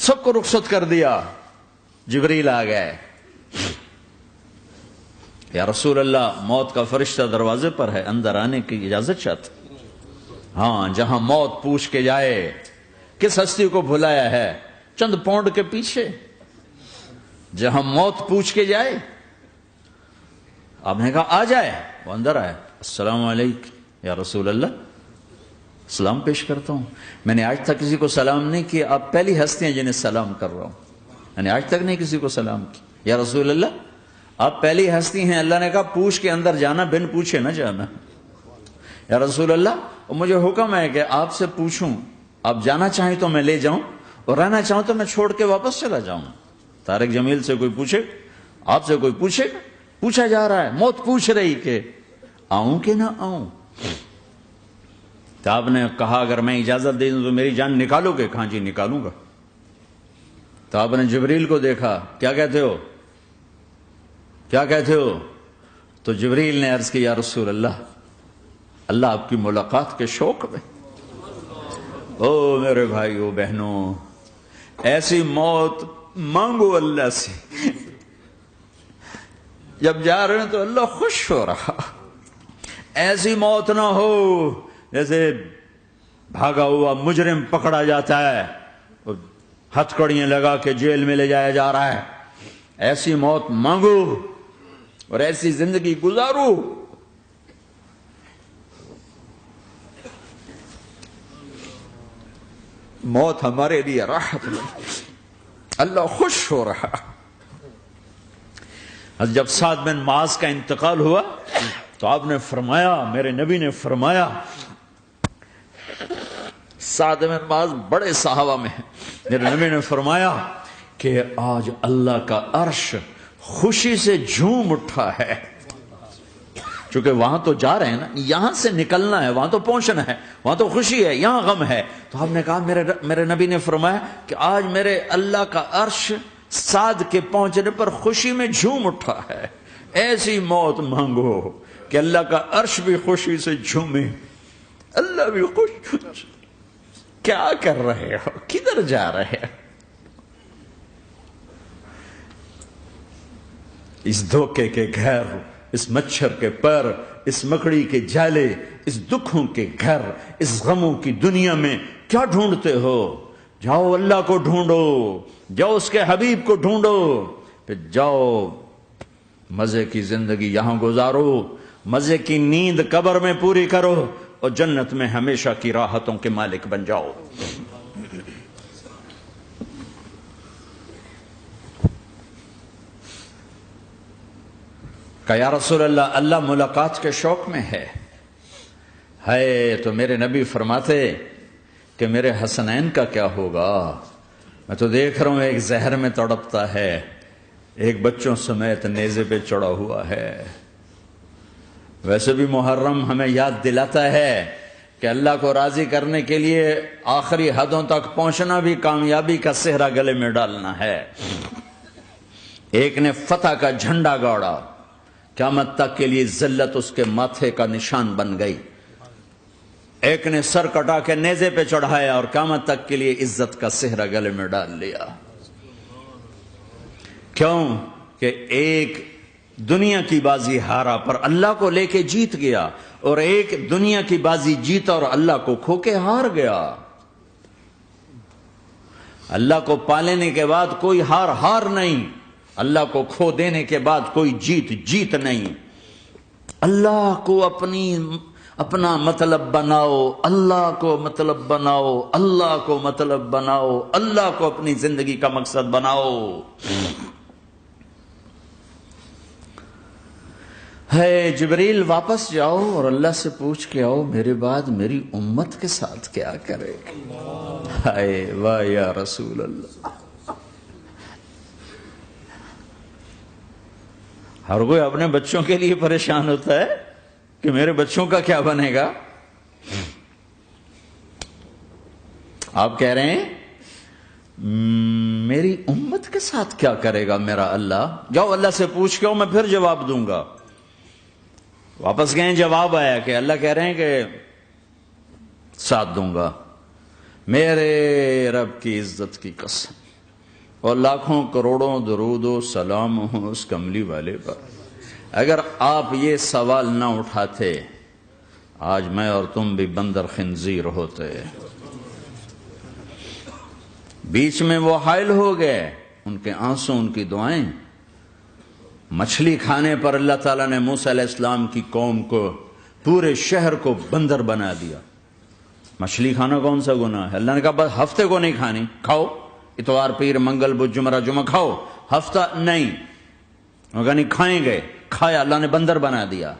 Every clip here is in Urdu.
سب کو رخصت کر دیا. جبریل آ گئے. یا رسول اللہ موت کا فرشتہ دروازے پر ہے, اندر آنے کی اجازت چاہتے. ہاں, جہاں موت پوچھ کے جائے کس ہستی کو بھلایا ہے, چند پونڈ کے پیچھے جہاں موت پوچھ کے جائے. آپ نے کہا آ جائے, وہ اندر آئے. السلام علیکم یا رسول اللہ, سلام پیش کرتا ہوں. میں نے آج تک کسی کو سلام نہیں کیا, آپ پہلی ہستی ہیں جنہیں سلام کر رہا ہوں. میں نے آج تک نہیں کسی کو سلام کیا. یا رسول اللہ آپ پہلی ہستی ہیں. اللہ نے کہا پوچھ کے اندر جانا, بن پوچھے نہ جانا. یا رسول اللہ مجھے حکم ہے کہ آپ سے پوچھوں, آپ جانا چاہیں تو میں لے جاؤں, اور رہنا چاہوں تو میں چھوڑ کے واپس چلا جاؤں. طارق جمیل سے کوئی پوچھے, آپ سے کوئی پوچھے, پوچھا جا رہا ہے, موت پوچھ رہی کہ آؤں کہ نہ آؤں. تو آپ نے کہا اگر میں اجازت دے دوں تو میری جان نکالو گے؟ کہاں جی نکالوں گا. تو آپ نے جبریل کو دیکھا, کیا کہتے ہو, کیا کہتے ہو؟ تو جبریل نے عرض کی یا رسول اللہ, اللہ آپ کی ملاقات کے شوق میں. او میرے بھائیو بہنوں, ایسی موت مانگو اللہ سے. جب جا رہے ہیں تو اللہ خوش ہو رہا. ایسی موت نہ ہو جیسے بھاگا ہوا مجرم پکڑا جاتا ہے, ہتھکڑیاں لگا کے جیل میں لے جایا جا رہا ہے. ایسی موت مانگو اور ایسی زندگی گزارو. موت ہمارے لیے راحت نہیں, اللہ خوش ہو رہا. جب سعد بن معاذ کا انتقال ہوا تو آپ نے فرمایا, میرے نبی نے فرمایا, سعد بن معاذ بڑے صحابہ میں ہیں, میرے نبی نے فرمایا کہ آج اللہ کا عرش خوشی سے جھوم اٹھا ہے. چونکہ وہاں تو جا رہے ہیں نا, یہاں سے نکلنا ہے, وہاں تو پہنچنا ہے, وہاں تو خوشی ہے, یہاں غم ہے. تو ہم نے کہا میرے نبی نے فرمایا کہ آج میرے اللہ کا عرش سعد کے پہنچنے پر خوشی میں جھوم اٹھا ہے. ایسی موت مانگو کہ اللہ کا عرش بھی خوشی سے جھومے, اللہ بھی خوش. کیا کر رہے ہو, کدھر جا رہے ہو؟ اس دھوکے کے گھر, اس مچھر کے پر, اس مکڑی کے جالے, اس دکھوں کے گھر, اس غموں کی دنیا میں کیا ڈھونڈتے ہو؟ جاؤ اللہ کو ڈھونڈو, جاؤ اس کے حبیب کو ڈھونڈو, پھر جاؤ مزے کی زندگی یہاں گزارو, مزے کی نیند قبر میں پوری کرو, اور جنت میں ہمیشہ کی راحتوں کے مالک بن جاؤ. کہ یا رسول اللہ, اللہ ملاقات کے شوق میں ہے. تو میرے نبی فرماتے کہ میرے حسنین کا کیا ہوگا؟ میں تو دیکھ رہا ہوں ایک زہر میں تڑپتا ہے, ایک بچوں سمیت نیزے پہ چڑھا ہوا ہے. ویسے بھی محرم ہمیں یاد دلاتا ہے کہ اللہ کو راضی کرنے کے لیے آخری حدوں تک پہنچنا بھی کامیابی کا صحرا گلے میں ڈالنا ہے. ایک نے فتح کا جھنڈا گاڑا, قیامت تک کے لیے ذلت اس کے ماتھے کا نشان بن گئی. ایک نے سر کٹا کے نیزے پہ چڑھایا اور قیامت تک کے لیے عزت کا صحرا گلے میں ڈال لیا. کیوں کہ ایک دنیا کی بازی ہارا پر اللہ کو لے کے جیت گیا, اور ایک دنیا کی بازی جیتا اور اللہ کو کھو کے ہار گیا. اللہ کو پالینے کے بعد کوئی ہار نہیں, اللہ کو کھو دینے کے بعد کوئی جیت نہیں. اللہ کو اپنا مطلب بناؤ, اللہ کو مطلب بناؤ, اللہ کو مطلب بناؤ, اللہ کو اپنی زندگی کا مقصد بناؤ. ہے جبریل واپس جاؤ اور اللہ سے پوچھ کے آؤ میرے بعد میری امت کے ساتھ کیا کرے گا. ہائے واہ یا رسول اللہ. ہر کوئی اپنے بچوں کے لیے پریشان ہوتا ہے کہ میرے بچوں کا کیا بنے گا. آپ کہہ رہے ہیں میری امت کے ساتھ کیا کرے گا میرا اللہ. جاؤ اللہ سے پوچھ کے آؤ, میں پھر جواب دوں گا. واپس گئے, جواب آیا کہ اللہ کہہ رہے ہیں کہ ساتھ دوں گا. میرے رب کی عزت کی قسم, اور لاکھوں کروڑوں درود و سلام ہوں اس کملی والے پر۔ اگر آپ یہ سوال نہ اٹھاتے آج میں اور تم بھی بندر خنزیر ہوتے۔ بیچ میں وہ حائل ہو گئے، ان کے آنسو، ان کی دعائیں۔ مچھلی کھانے پر اللہ تعالیٰ نے موسیٰ علیہ السلام کی قوم کو، پورے شہر کو بندر بنا دیا۔ مچھلی کھانا کون سا گناہ ہے؟ اللہ نے کہا بس ہفتے کو نہیں کھانی، کھاؤ اتوار پیر منگل بدھ جمعہ جمعہ کھاؤ، ہفتہ نہیں۔ مگر نہیں کھائیں گے، کھایا، اللہ نے بندر بنا دیا۔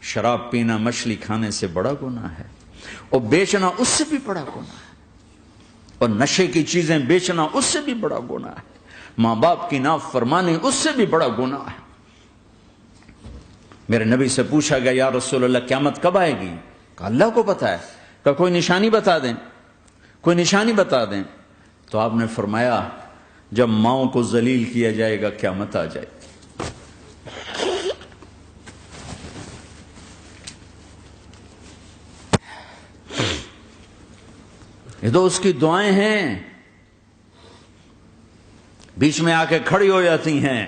شراب پینا مچھلی کھانے سے بڑا گناہ ہے، اور بیچنا اس سے بھی بڑا گناہ ہے، اور نشے کی چیزیں بیچنا اس سے بھی بڑا گناہ ہے، ماں باپ کی نافرمانی اس سے بھی بڑا گناہ ہے۔ میرے نبی سے پوچھا گیا یا رسول اللہ قیامت کب آئے گی؟ کہا اللہ کو پتا ہے۔ کہا کوئی نشانی بتا دیں، کوئی نشانی بتا دیں۔ تو آپ نے فرمایا جب ماؤں کو ذلیل کیا جائے گا قیامت آ جائے گی۔ یہ تو اس کی دعائیں ہیں، بیچ میں آ کے کھڑی ہو جاتی ہیں۔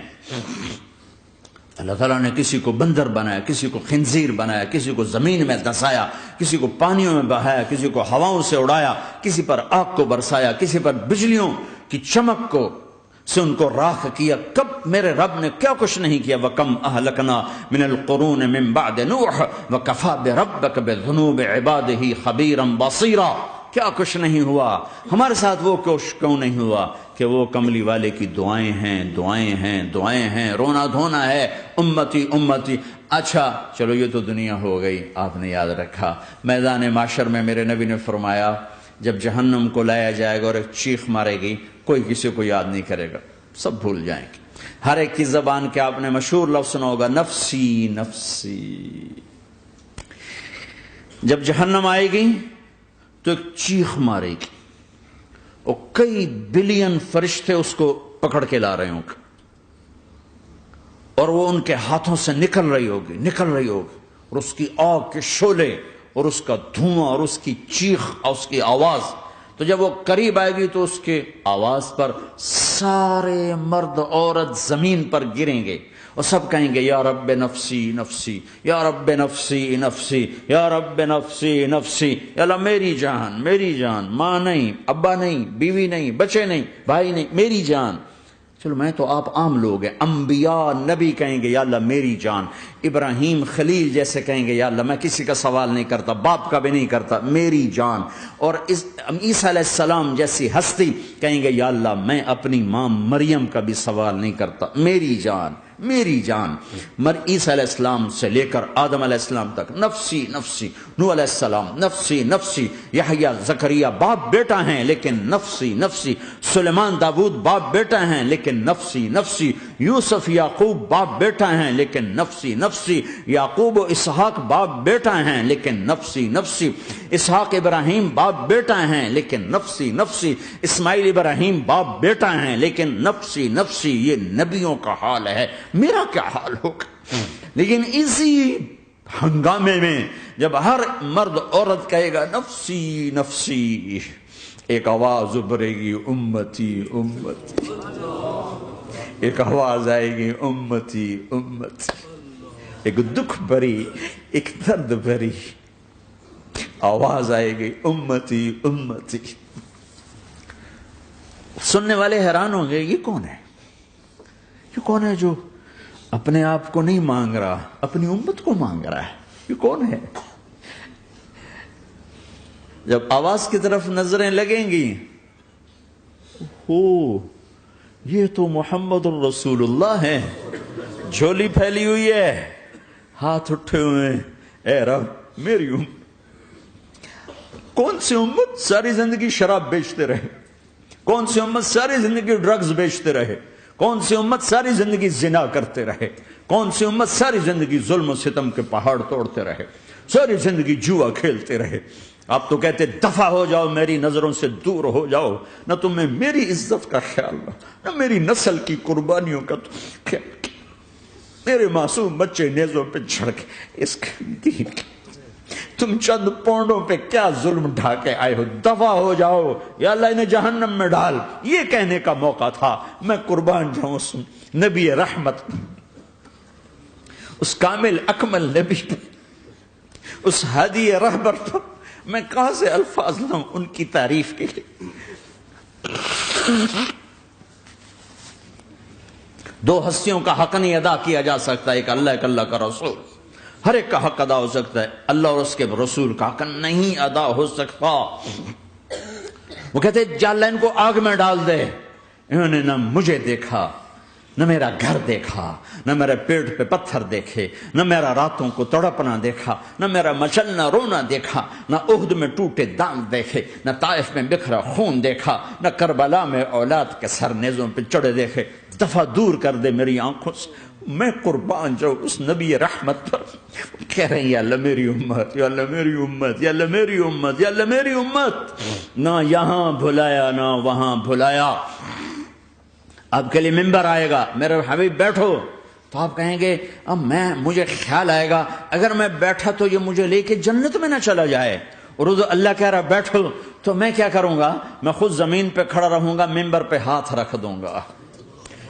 اللہ تعالیٰ نے کسی کو بندر بنایا، کسی کو خنزیر بنایا، کسی کو زمین میں دسایا، کسی کو پانیوں میں بہایا، کسی کو ہواؤں سے اڑایا، کسی پر آگ کو برسایا، کسی پر بجلیوں کی چمک کو سے ان کو راکھ کیا۔ کب میرے رب نے کیا کچھ نہیں کیا۔ وَكَمْ أَهْلَكْنَا مِنَ الْقُرُونِ مِنْ بَعْدِ نُوحٍ وَكَفَى بِرَبِّكَ بِذُنُوبِ عِبَادِهِ خَبِيرًا بَصِيرًا۔ کیا کچھ نہیں ہوا ہمارے ساتھ، وہ کیوں نہیں ہوا کہ وہ کملی والے کی دعائیں ہیں، دعائیں ہیں، دعائیں ہیں، رونا دھونا ہے، امتی امتی۔ اچھا چلو یہ تو دنیا ہو گئی، آپ نے یاد رکھا میدان معاشر میں میرے نبی نے فرمایا جب جہنم کو لایا جائے گا اور ایک چیخ مارے گی، کوئی کسی کو یاد نہیں کرے گا، سب بھول جائیں گے۔ ہر ایک کی زبان کے آپ نے مشہور لفظ سنا ہوگا نفسی نفسی۔ جب جہنم آئے گی تو ایک چیخ مارے گی، اور کئی بلین فرشتے اس کو پکڑ کے لا رہے ہوں گے، اور وہ ان کے ہاتھوں سے نکل رہی ہوگی، اور اس کی آگ کے شعلے اور اس کا دھواں اور اس کی چیخ اور اس کی آواز۔ تو جب وہ قریب آئے گی تو اس کے آواز پر سارے مرد عورت زمین پر گریں گے، اور سب کہیں گے یا رب نفسی نفسی، یا رب نفسی نفسی، یا رب نفسی نفسی۔ یا اللہ میری جان، میری جان، ماں نہیں، ابا نہیں، بیوی نہیں، بچے نہیں، بھائی نہیں، میری جان۔ چلو میں تو آپ عام لوگ ہیں، انبیاء نبی کہیں گے یا اللہ میری جان، ابراہیم خلیل جیسے کہیں گے یا اللہ میں کسی کا سوال نہیں کرتا، باپ کا بھی نہیں کرتا، میری جان۔ اور عیسیٰ علیہ السلام جیسی ہستی کہیں گے یا اللہ میں اپنی ماں مریم کا بھی سوال نہیں کرتا، میری جان، میری جان۔ عیسیٰ علیہ السلام سے لے کر آدم علیہ السلام تک نفسی نفسی، نوح علیہ السلام نفسی نفسی، یحییٰ زکریا باپ بیٹا ہیں لیکن نفسی نفسی، سلیمان داؤد باپ بیٹا ہیں لیکن نفسی نفسی، یوسف یعقوب باپ بیٹا ہیں لیکن نفسی نفسی، یعقوب و اسحاق باپ بیٹا ہیں لیکن نفسی نفسی، اسحاق ابراہیم باپ بیٹا ہیں لیکن نفسی نفسی، اسماعیل ابراہیم باپ بیٹا ہیں لیکن نفسی نفسی۔ یہ نبیوں کا حال ہے، میرا کیا حال ہوگا؟ لیکن اسی ہنگامے میں جب ہر مرد عورت کہے گا نفسی نفسی، ایک آواز ابھرے گی امتی امتی، ایک آواز آئے گی امتی امتی، ایک دکھ بھری، ایک درد بھری آواز آئے گی امتی امتی۔ سننے والے حیران ہوں گے یہ کون ہے، یہ کون ہے جو اپنے آپ کو نہیں مانگ رہا، اپنی امت کو مانگ رہا ہے، یہ کون ہے؟ جب آواز کی طرف نظریں لگیں گی، ہو یہ تو محمد الرسول اللہ ہے، جھولی پھیلی ہوئی ہے، ہاتھ اٹھے ہوئے ہیں، اے رب میری امت۔ کون سی امت ساری زندگی شراب بیچتے رہے، کون سی امت ساری زندگی ڈرگز بیچتے رہے، کون سی امت ساری زندگی زنا کرتے رہے، کون سی امت ساری زندگی ظلم و ستم کے پہاڑ توڑتے رہے، ساری زندگی جوا کھیلتے رہے۔ آپ تو کہتے دفع ہو جاؤ، میری نظروں سے دور ہو جاؤ، نہ تمہیں میری عزت کا خیال نہ میری نسل کی قربانیوں کا خیال، میرے معصوم بچے نیزوں پہ چڑھ کے اس تم چند پونڈوں پہ کیا ظلم ڈھا کے آئے ہو، دفع ہو جاؤ یا اللہ انہیں جہنم میں ڈال، یہ کہنے کا موقع تھا۔ میں قربان جاؤں اس نبی رحمت، اس کامل اکمل نبی پر، اس ہادی رہبر پر میں کہاں سے الفاظ لاؤں ان کی تعریف کے لیے۔ دو ہستیوں کا حق نہیں ادا کیا جا سکتا، ایک اللہ، ایک اللہ کا رسول۔ ہر ایک کا حق ادا ہو سکتا ہے، اللہ اور اس کے رسول کا حق نہیں ادا ہو سکتا۔ وہ کہتے جا اللہ ان کو آگ میں ڈال دے۔ انہوں نے نہ مجھے دیکھا، نہ میرا گھر دیکھا، نہ میرے پیٹ پہ پتھر دیکھے، نہ میرا راتوں کو تڑپنا دیکھا، نہ میرا مچلنا رونا دیکھا، نہ احد میں ٹوٹے دانت دیکھے، نہ طائف میں بکھرا خون دیکھا، نہ کربلا میں اولاد کے سر نیزوں پہ چڑھے دیکھے۔ دفعہ دور کر دے میری آنکھوں سے۔ میں قربان جاؤں اس نبی رحمت پر۔ کہہ رہے ہیں یا اللہ میری امت، یا اللہ میری امت، یا اللہ میری امت، یا اللہ میری امت۔ نہ یہاں بھلایا نہ وہاں بھلایا۔ آپ کے لیے ممبر آئے گا، میرے حبیب بیٹھو، تو آپ کہیں گے اب مجھے خیال آئے گا اگر میں بیٹھا تو یہ مجھے لے کے جنت میں نہ چلا جائے، اور اللہ کہہ رہا بیٹھو تو میں کیا کروں گا؟ میں خود زمین پہ کھڑا رہوں گا، ممبر پہ ہاتھ رکھ دوں گا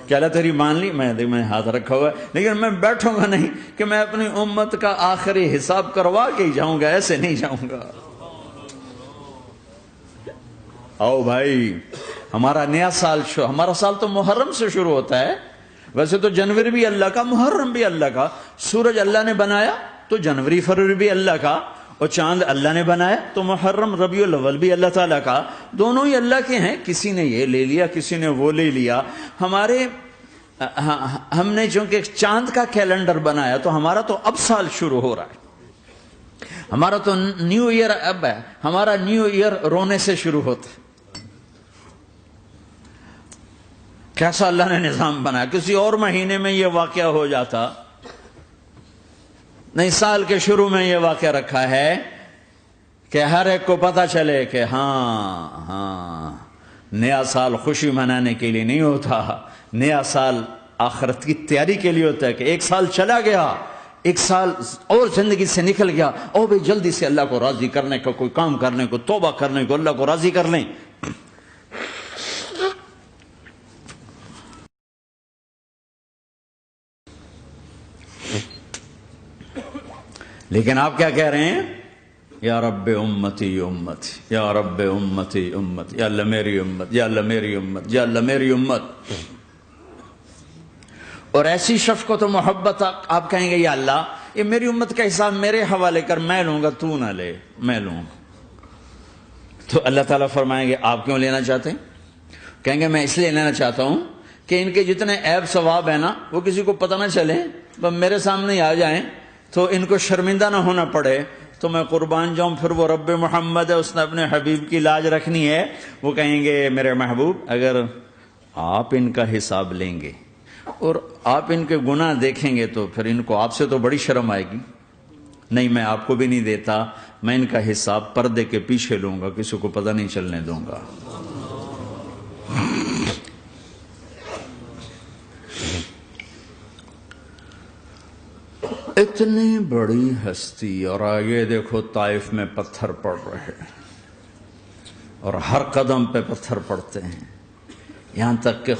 کہ اللہ تیری مان لی، میں ہاتھ رکھا ہوا ہے، لیکن میں بیٹھوں گا نہیں کہ میں اپنی امت کا آخری حساب کروا کے ہی جاؤں گا، ایسے نہیں جاؤں گا۔ آؤ بھائی، ہمارا نیا سال ہمارا سال تو محرم سے شروع ہوتا ہے۔ ویسے تو جنوری بھی اللہ کا، محرم بھی اللہ کا، سورج اللہ نے بنایا تو جنوری فروری بھی اللہ کا، اور چاند اللہ نے بنایا تو محرم ربیع الاول بھی اللہ تعالیٰ کا، دونوں ہی اللہ کے ہیں۔ کسی نے یہ لے لیا، کسی نے وہ لے لیا۔ ہم نے چونکہ چاند کا کیلنڈر بنایا تو ہمارا تو اب سال شروع ہو رہا ہے، ہمارا تو نیو ایئر اب ہے، ہمارا نیو ایئر رونے سے شروع ہوتا ہے۔ کیسا اللہ نے نظام بنایا، کسی اور مہینے میں یہ واقعہ ہو جاتا، نہیں سال کے شروع میں یہ واقعہ رکھا ہے کہ ہر ایک کو پتا چلے کہ ہاں نیا سال خوشی منانے کے لیے نہیں ہوتا، نیا سال آخرت کی تیاری کے لیے ہوتا ہے کہ ایک سال چلا گیا، ایک سال اور زندگی سے نکل گیا، اور بھی جلدی سے اللہ کو راضی کرنے کا کوئی کام کرنے کو، توبہ کرنے کو، اللہ کو راضی کر لیں۔ لیکن آپ کیا کہہ رہے ہیں؟ یا رب امتی امتی، یا رب امتی امتی، یا اللہ میری امت، یا اللہ میری امت، یا اللہ میری امت۔ اور ایسی شفقت و محبت آپ کہیں گے یا اللہ یہ میری امت کا حساب میرے حوالے کر، میں لوں گا، تو نہ لے، میں لوں گا۔ تو اللہ تعالیٰ فرمائیں گے آپ کیوں لینا چاہتے ہیں؟ کہیں گے میں اس لیے لینا چاہتا ہوں کہ ان کے جتنے عیب ثواب ہیں نا وہ کسی کو پتہ نہ چلے، بس میرے سامنے ہی آ جائیں تو ان کو شرمندہ نہ ہونا پڑے، تو میں قربان جاؤں۔ پھر وہ رب محمد ہے، اس نے اپنے حبیب کی لاج رکھنی ہے، وہ کہیں گے میرے محبوب اگر آپ ان کا حساب لیں گے اور آپ ان کے گناہ دیکھیں گے تو پھر ان کو آپ سے تو بڑی شرم آئے گی، نہیں میں آپ کو بھی نہیں دیتا، میں ان کا حساب پردے کے پیچھے لوں گا، کسی کو پتہ نہیں چلنے دوں گا۔ اتنی بڑی ہستی، اور آگے دیکھو طائف میں پتھر پڑ رہے ہیں اور ہر قدم پہ پتھر پڑتے ہیں، یہاں تک کہ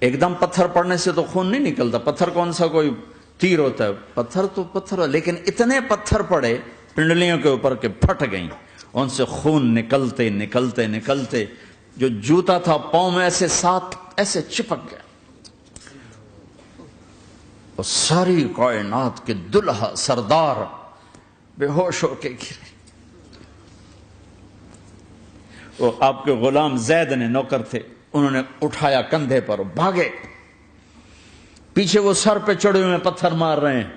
ایک دم پتھر پڑنے سے تو خون نہیں نکلتا، پتھر کون سا کوئی تیر ہوتا ہے، پتھر تو پتھر، لیکن اتنے پتھر پڑے پنڈلیوں کے اوپر کہ پھٹ گئیں، ان سے خون نکلتے نکلتے نکلتے جو جوتا تھا پاؤں میں ایسے ساتھ ایسے چپک گیا، اور ساری کائنات کے دلہا سردار بے ہوش ہو کے گرے۔ وہ آپ کے غلام زید نے نوکر تھے، انہوں نے اٹھایا کندھے پر، بھاگے، پیچھے وہ سر پہ چڑھے ہوئے پتھر مار رہے ہیں،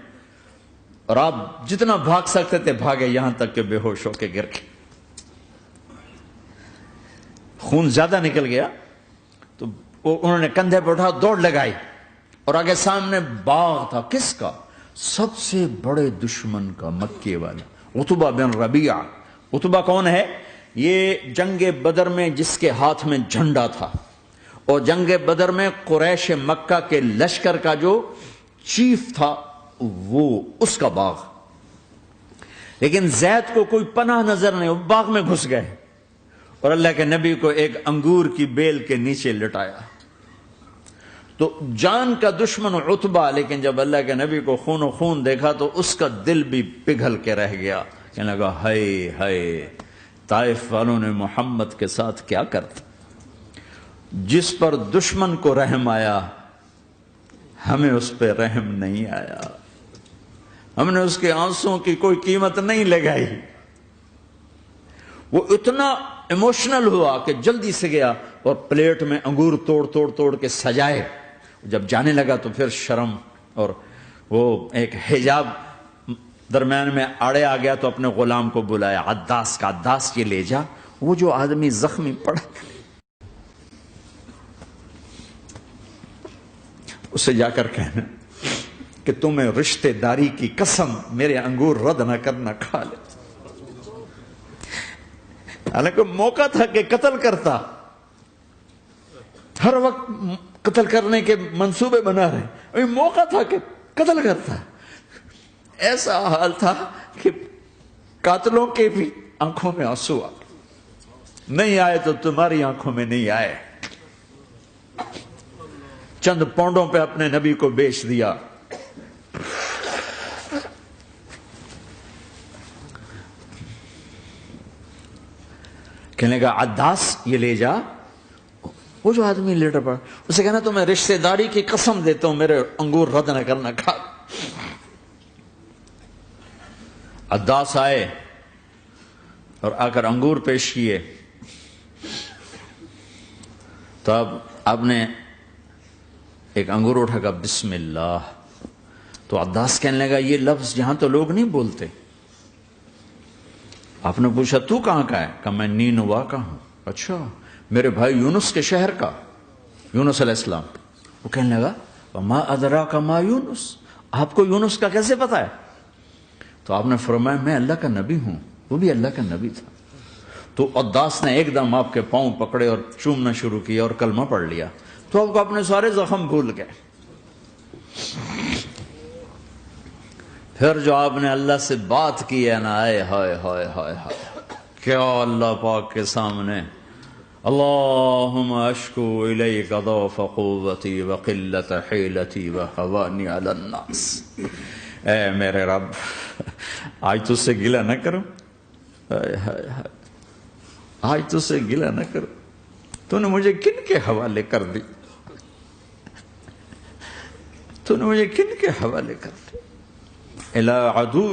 اور آپ جتنا بھاگ سکتے تھے بھاگے، یہاں تک کہ بے ہوش ہو کے گر گئے۔ خون زیادہ نکل گیا تو انہوں نے کندھے پہ اٹھا دوڑ لگائی، اور آگے سامنے باغ تھا، کس کا؟ سب سے بڑے دشمن کا، مکے والا عتبہ بن ربیعہ۔ عتبہ کون ہے؟ یہ جنگ بدر میں جس کے ہاتھ میں جھنڈا تھا، اور جنگ بدر میں قریش مکہ کے لشکر کا جو چیف تھا وہ، اس کا باغ۔ لیکن زید کو کوئی پناہ نظر نہیں، وہ باغ میں گھس گئے اور اللہ کے نبی کو ایک انگور کی بیل کے نیچے لٹایا۔ تو جان کا دشمن عتبہ، لیکن جب اللہ کے نبی کو خون و خون دیکھا تو اس کا دل بھی پگھل کے رہ گیا، کہنے لگا ہائے ہائے، طائف والوں نے محمد کے ساتھ کیا کرتا۔ جس پر دشمن کو رحم آیا ہمیں اس پہ رحم نہیں آیا، ہم نے اس کے آنسوں کی کوئی قیمت نہیں لگائی۔ وہ اتنا ایموشنل ہوا کہ جلدی سے گیا اور پلیٹ میں انگور توڑ کے سجائے۔ جب جانے لگا تو پھر شرم اور وہ ایک حجاب درمیان میں آڑے آ گیا، تو اپنے غلام کو بلایا، عداس کا، عداس یہ لے جا وہ جو آدمی زخمی پڑا اسے جا کر کہنا کہ تمہیں رشتے داری کی قسم میرے انگور رد نہ کرنا، کھا لے۔ حالانکہ موقع تھا کہ قتل کرتا، ہر وقت قتل کرنے کے منصوبے بنا رہے، موقع تھا کہ قتل کرتا۔ ایسا حال تھا کہ قاتلوں کے بھی آنکھوں میں آنسو آ نہیں آئے تو تمہاری آنکھوں میں نہیں آئے۔ چند پونڈوں پہ اپنے نبی کو بیچ دیا۔ کہنے کا عداس یہ لے جا، وہ جو آدمی لیٹر پڑا اسے کہنا تو میں رشتہ داری کی قسم دیتا ہوں میرے انگور رد نہ کرنا، کھا۔ عداس آئے اور آ کر انگور پیش کیے، تو اب آپ نے ایک انگور اٹھا کر بسم اللہ، تو عداس کہنے لگا یہ لفظ یہاں تو لوگ نہیں بولتے۔ آپ نے پوچھا تو کہاں کا ہے؟ کہا میں نینوا کا ہوں۔ اچھا، میرے بھائی یونس کے شہر کا، یونس علیہ السلام۔ وہ کہنے لگا وما ادراک ما یونس، آپ کو یونس کا کیسے پتا ہے؟ تو آپ نے فرمایا میں اللہ کا نبی ہوں، وہ بھی اللہ کا نبی تھا۔ تو عداس نے ایک دم آپ کے پاؤں پکڑے اور چومنا شروع کیا اور کلمہ پڑھ لیا، تو آپ کو اپنے سارے زخم بھول گئے۔ پھر جو آپ نے اللہ سے بات کی ہے نا، آئے ہائے ہائے ہائے ہائے، کیا اللہ پاک کے سامنے اللہم اشکو الیک ضعف قوتی وقلت حیلتی وہوانی علی الناس، اے میرے رب آج تجھ سے گلہ نہ کروں، آج تجھ سے گلہ نہ کروں، تو نے مجھے کن کے حوالے کر دی، تو نے مجھے کن کے حوالے کر دی، الی عدو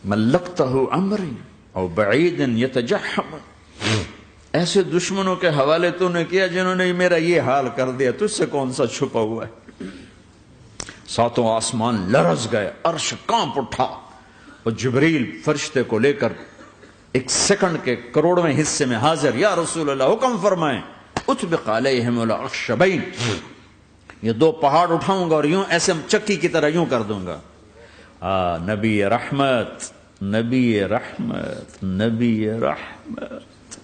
ملکتہ امری او بعید یتجحم، ایسے دشمنوں کے حوالے تو نے کیا جنہوں نے میرا یہ حال کر دیا، تجھ سے کون سا چھپا ہوا ہے۔ ساتوں آسمان لرز گئے، عرش کانپ اٹھا، اور جبریل فرشتے کو لے کر ایک سیکنڈ کے کروڑویں حصے میں حاضر، یا رسول اللہ حکم فرمائیں اطبق علیہم الاخشبین، یہ دو پہاڑ اٹھاؤں گا اور یوں ایسے چکی کی طرح یوں کر دوں گا۔ نبی رحمت، نبی رحمت، نبی رحمت۔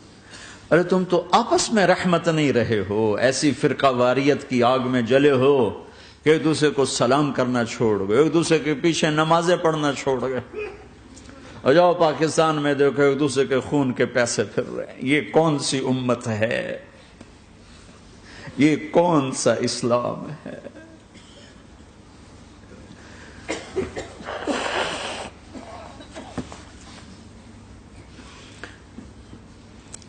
ارے تم تو آپس میں رحمت نہیں رہے ہو، ایسی فرقہ واریت کی آگ میں جلے ہو کہ ایک دوسرے کو سلام کرنا چھوڑ گئے، ایک دوسرے کے پیچھے نمازیں پڑھنا چھوڑ گئے۔ اور جاؤ پاکستان میں دیکھو ایک دوسرے کے خون کے پیسے پھر رہے ہیں۔ یہ کون سی امت ہے؟ یہ کون سا اسلام ہے؟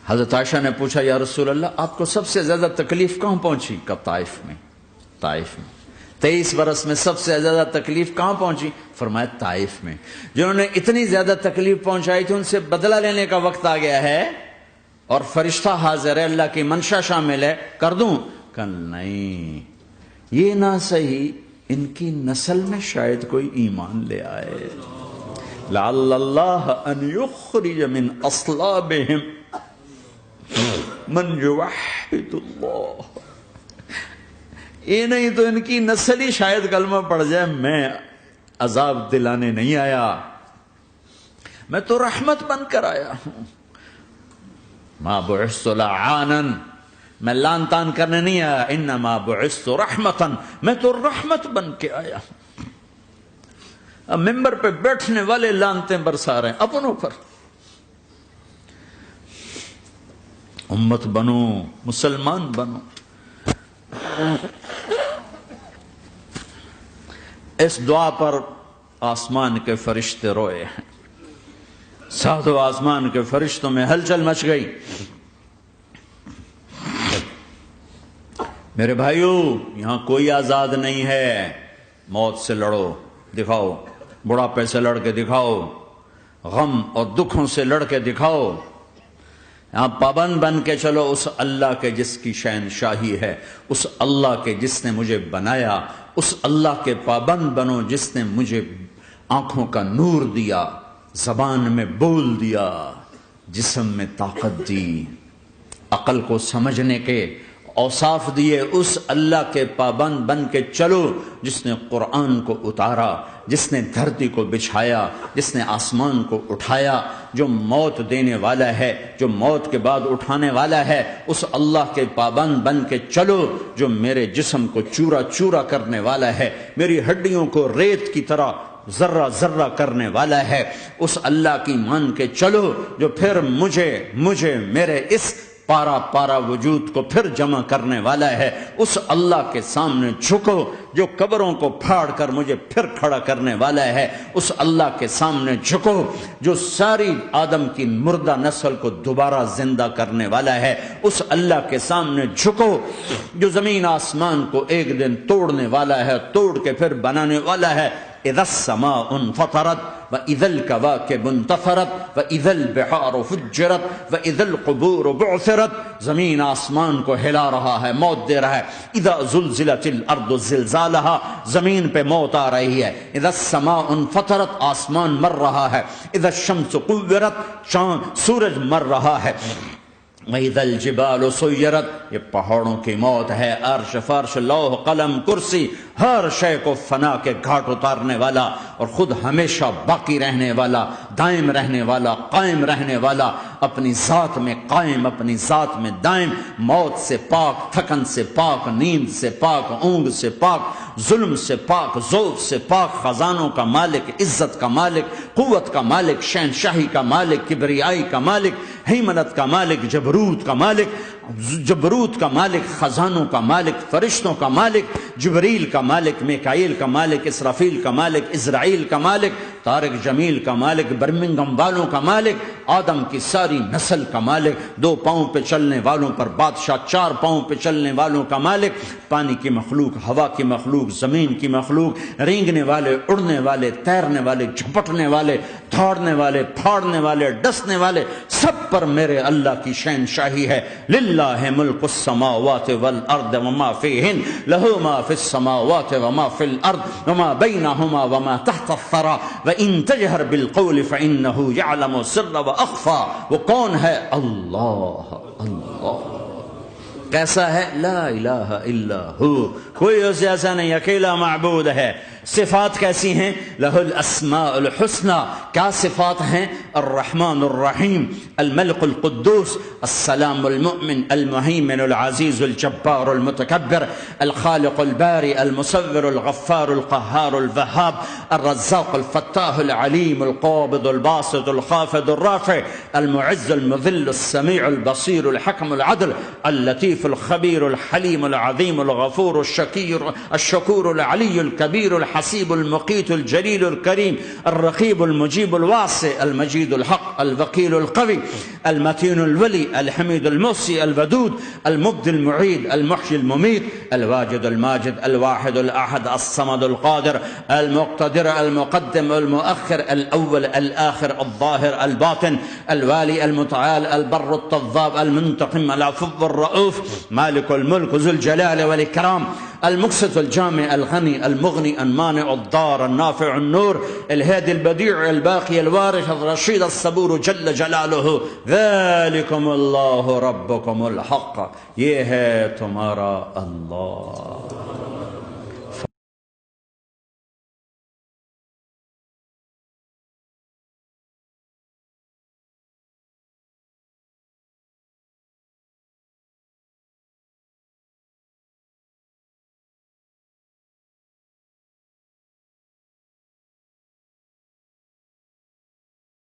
حضرت عائشہ نے پوچھا یا رسول اللہ آپ کو سب سے زیادہ تکلیف کہاں پہنچی؟ کب؟ طائف میں۔ طائف میں 23 برس میں سب سے زیادہ تکلیف کہاں پہنچی؟ فرمایا طائف میں۔ جنہوں نے اتنی زیادہ تکلیف پہنچائی تھی ان سے بدلہ لینے کا وقت آ گیا ہے، اور فرشتہ حاضر ہے، اللہ کی منشا شامل ہے، کر دوں؟ کہ نہیں، یہ نہ صحیح، ان کی نسل میں شاید کوئی ایمان لے آئے، لعل اللہ ان یخرج من اصلابہم من یوحد اللہ، یہ نہیں تو ان کی نسل ہی شاید کلمہ پڑ جائے۔ میں عذاب دلانے نہیں آیا، میں تو رحمت بن کر آیا ہوں۔ ما بعثت لعانا، میں لان تان کرنے نہیں آیا، انما بعثت رحمتا، میں تو رحمت بن کے آیا ہوں۔ اب ممبر پہ بیٹھنے والے لانتیں برسا رہے ہیں اپنوں پر. امت بنو، مسلمان بنو. اس دعا پر آسمان کے فرشتے روئے ہیں. ساتوں آسمان کے فرشتوں میں ہلچل مچ گئی. میرے بھائیو، یہاں کوئی آزاد نہیں ہے. موت سے لڑو، دکھاؤ. بڑھاپے سے لڑ کے دکھاؤ. غم اور دکھوں سے لڑ کے دکھاؤ. یہاں پابند بن کے چلو اس اللہ کے جس کی شہنشاہی ہے، اس اللہ کے جس نے مجھے بنایا. اس اللہ کے پابند بنو جس نے مجھے آنکھوں کا نور دیا، زبان میں بول دیا، جسم میں طاقت دی، عقل کو سمجھنے کے اوصاف دیے. اس اللہ کے پابند بن کے چلو جس نے قرآن کو اتارا، جس نے دھرتی کو بچھایا، جس نے آسمان کو اٹھایا، جو موت دینے والا ہے، جو موت کے بعد اٹھانے والا ہے. اس اللہ کے پابند بن کے چلو جو میرے جسم کو چورا چورا کرنے والا ہے، میری ہڈیوں کو ریت کی طرح ذرہ ذرہ کرنے والا ہے. اس اللہ کی مان کے چلو جو پھر مجھے میرے اس پارا پارا وجود کو پھر جمع کرنے والا ہے. اس اللہ کے سامنے جھکو جو قبروں کو پھاڑ کر مجھے پھر کھڑا کرنے والا ہے. اس اللہ کے سامنے جھکو جو ساری آدم کی مردہ نسل کو دوبارہ زندہ کرنے والا ہے. اس اللہ کے سامنے جھکو جو زمین آسمان کو ایک دن توڑنے والا ہے، توڑ کے پھر بنانے والا ہے. اذا السماء انفطرت وإذا الكواكب انتثرت وإذا البحار فجرت وإذا القبور بعثرت. زمین آسمان کو ہلا رہا ہے، موت دے رہا ہے. اذا زلزلت الارض زلزالها، زمین پہ موت آ رہی ہے. اذا السماء انفطرت، آسمان مر رہا ہے. اذا الشمس قورت، چاند سورج مر رہا ہے. وَإِذَا الْجِبَالُ سُيِّرَتْ، یہ پہاڑوں کی موت ہے. عرش فرش لوح قلم کرسی، ہر شے کو فنا کے گھاٹ اتارنے والا اور خود ہمیشہ باقی رہنے والا، دائم رہنے والا، قائم رہنے والا، اپنی ذات میں قائم، اپنی ذات میں دائم، موت سے پاک، تھکن سے پاک، نیند سے پاک، اونگ سے پاک، ظلم سے پاک، ذوق سے پاک، خزانوں کا مالک، عزت کا مالک، قوت کا مالک، شہنشاہی کا مالک، کبریائی کا مالک، ہیمنت کا مالک، جبروت کا مالک، جبروت کا مالک، خزانوں کا مالک، فرشتوں کا مالک، جبریل کا مالک، میکائیل کا مالک، اسرافیل کا مالک، اسرائیل کا مالک، طارق جمیل کا مالک، برمنگم والوں کا مالک، آدم کی ساری نسل کا مالک، 2 پاؤں پہ چلنے والوں پر بادشاہ، 4 پاؤں پہ چلنے والوں کا مالک، پانی کی مخلوق، ہوا کی مخلوق، زمین کی مخلوق، رینگنے والے، اڑنے والے، تیرنے والے، جھپٹنے والے، دھاڑنے والے، پھاڑنے والے، ڈسنے والے، سب پر میرے اللہ کی شہنشاہی ہے. للہ ملک السماوات والارض وما فیہن، لہ ما فی السماوات وما فی الارض وما بینہما وما تحت الثری وان تجہر بالقول فانہ یعلم السر واخفی. وہ کون ہے؟ اللہ. اللہ کیسا ہے؟ لا الہ الا ہو، کوئی اس جیسا نہیں، اکیلا معبود ہے. صفات کیسی ہیں؟ لہ الاسماء الحسنى. کیا صفات ہیں؟ الرحمن الرحیم، الملک القدوس، السلام المؤمن، المہیمن العزیز الجبار المتکبر، الخالق الباری المصور الغفار القہار الوہاب، الرزاق الفتاح العلیم القابض الباسط الخافض الرافع، المعز المذل السمیع البصیر الحکم العدل، اللطیف الخبیر الحلیم العظیم الغفور الشکور العلی الکبیر الحسیب المقیت الجلیل الکریم، الرقیب المجیب الواسع، المجید الحق، الوکیل القوی، المتین الولی، الحمید المحصی، الودود، المبدی المعید، المحیی الممیت، الواجد الماجد، الواحد الاحد، الصمد القادر، المقتدر، المقدم، المؤخر، الاول، الاخر، الظاهر، الباطن، الوالي، المتعال، البر التضاب، المنتقم، العفو الرؤوف، مالك الملك ذو الجلال والإكرام، المقسط الجامع الغني المغني المانع الضار النافع النور، الهادي البديع الباقي الوارث الرشيد الصبور جل جلاله. ذلكم الله ربكم الحق، یہ ہے تمہارا اللہ.